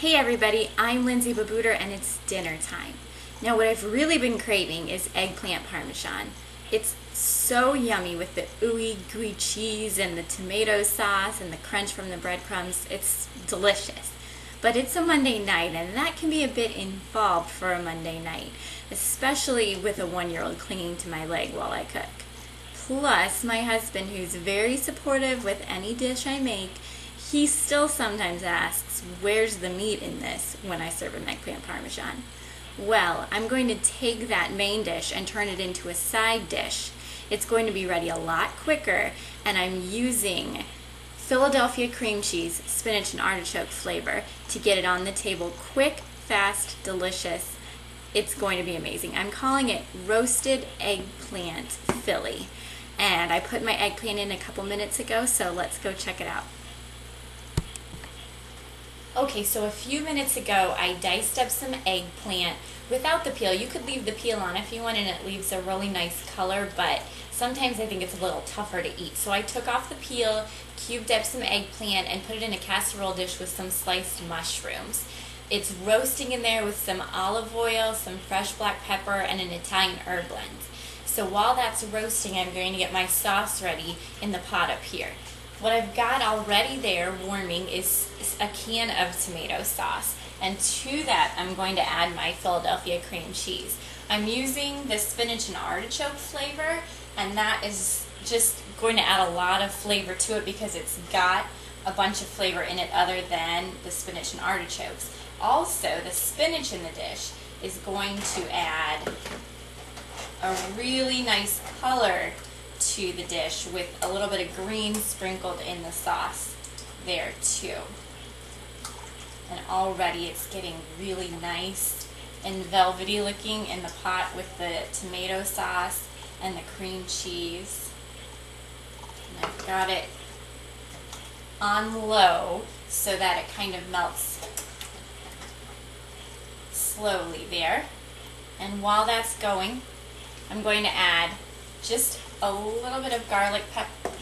Hey everybody, I'm Lindsay Babooter and it's dinner time. Now what I've really been craving is eggplant parmesan. It's so yummy with the ooey gooey cheese and the tomato sauce and the crunch from the breadcrumbs. It's delicious. But it's a Monday night and that can be a bit involved for a Monday night, especially with a 1-year-old clinging to my leg while I cook. Plus, my husband, who's very supportive with any dish I make, he still sometimes asks, where's the meat in this when I serve him eggplant parmesan? Well, I'm going to take that main dish and turn it into a side dish. It's going to be ready a lot quicker, and I'm using Philadelphia cream cheese, spinach, and artichoke flavor to get it on the table quick, fast, delicious. It's going to be amazing. I'm calling it roasted eggplant Philly. And I put my eggplant in a couple minutes ago, so let's go check it out. Okay, so a few minutes ago I diced up some eggplant without the peel. You could leave the peel on if you want and it leaves a really nice color, but sometimes I think it's a little tougher to eat. So I took off the peel, cubed up some eggplant, and put it in a casserole dish with some sliced mushrooms. It's roasting in there with some olive oil, some fresh black pepper, and an Italian herb blend. So while that's roasting, I'm going to get my sauce ready in the pot up here. What I've got already there warming is a can of tomato sauce, and to that I'm going to add my Philadelphia cream cheese. I'm using the spinach and artichoke flavor, and that is just going to add a lot of flavor to it because it's got a bunch of flavor in it other than the spinach and artichokes. Also, the spinach in the dish is going to add a really nice color to the dish with a little bit of green sprinkled in the sauce there too. And already it's getting really nice and velvety looking in the pot with the tomato sauce and the cream cheese. And I've got it on low so that it kind of melts slowly there. And while that's going, I'm going to add just a little bit of garlic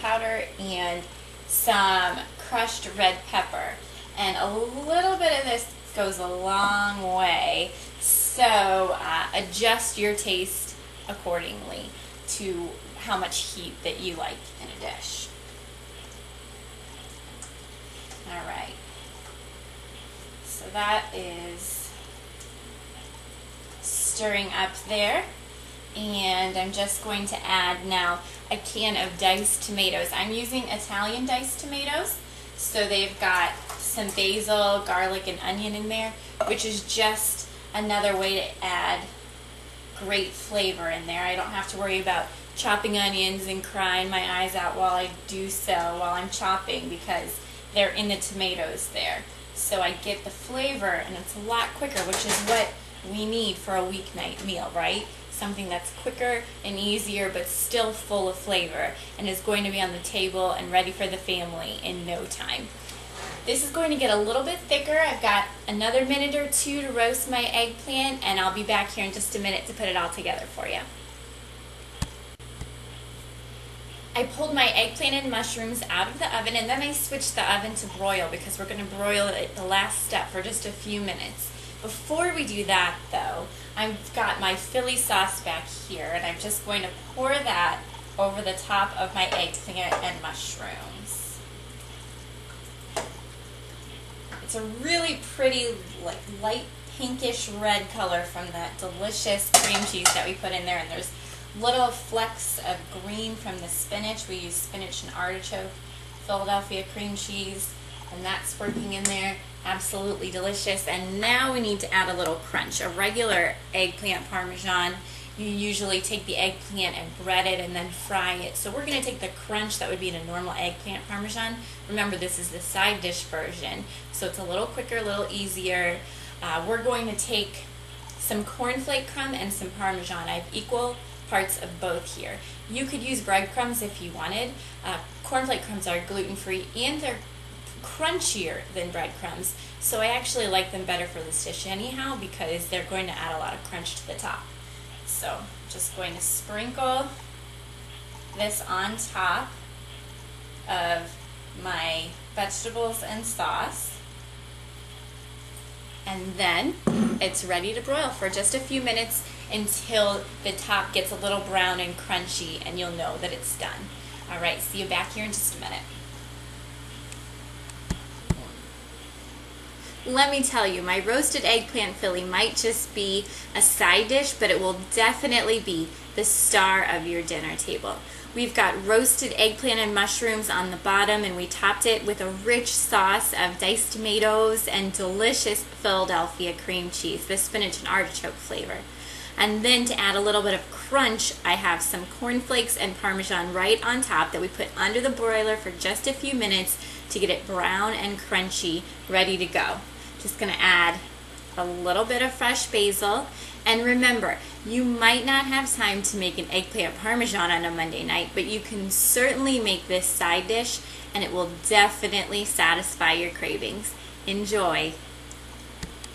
powder and some crushed red pepper. And a little bit of this goes a long way, so adjust your taste accordingly to how much heat that you like in a dish. Alright, so that is stirring up there. And I'm just going to add now a can of diced tomatoes. I'm using Italian diced tomatoes, so they've got some basil, garlic, and onion in there, which is just another way to add great flavor in there. I don't have to worry about chopping onions and crying my eyes out while I do so while I'm chopping because they're in the tomatoes there. So I get the flavor, and it's a lot quicker, which is what we need for a weeknight meal, right? Something that's quicker and easier but still full of flavor and is going to be on the table and ready for the family in no time. This is going to get a little bit thicker. I've got another minute or two to roast my eggplant, and I'll be back here in just a minute to put it all together for you. I pulled my eggplant and mushrooms out of the oven, and then I switched the oven to broil because we're going to broil it at the last step for just a few minutes. Before we do that, though, I've got my Philly sauce back here, and I'm just going to pour that over the top of my eggplant and mushrooms. It's a really pretty, light pinkish red color from that delicious cream cheese that we put in there, and there's little flecks of green from the spinach. We use spinach and artichoke Philadelphia cream cheese, and that's working in there. Absolutely delicious. And now we need to add a little crunch. A regular eggplant parmesan, you usually take the eggplant and bread it and then fry it. So we're going to take the crunch that would be in a normal eggplant parmesan. Remember, this is the side dish version, so it's a little quicker, a little easier. We're going to take some cornflake crumb and some parmesan. I have equal parts of both here. You could use breadcrumbs if you wanted. Cornflake crumbs are gluten-free and they're crunchier than breadcrumbs, so I actually like them better for this dish anyhow because they're going to add a lot of crunch to the top. So just going to sprinkle this on top of my vegetables and sauce. And then it's ready to broil for just a few minutes until the top gets a little brown and crunchy, and you'll know that it's done. All right, see you back here in just a minute. Let me tell you, my roasted eggplant Philly might just be a side dish, but it will definitely be the star of your dinner table. We've got roasted eggplant and mushrooms on the bottom, and we topped it with a rich sauce of diced tomatoes and delicious Philadelphia cream cheese, the spinach and artichoke flavor. And then to add a little bit of crunch, I have some cornflakes and Parmesan right on top that we put under the broiler for just a few minutes to get it brown and crunchy, ready to go. Just gonna add a little bit of fresh basil. And remember, you might not have time to make an eggplant Parmesan on a Monday night, but you can certainly make this side dish and it will definitely satisfy your cravings. Enjoy.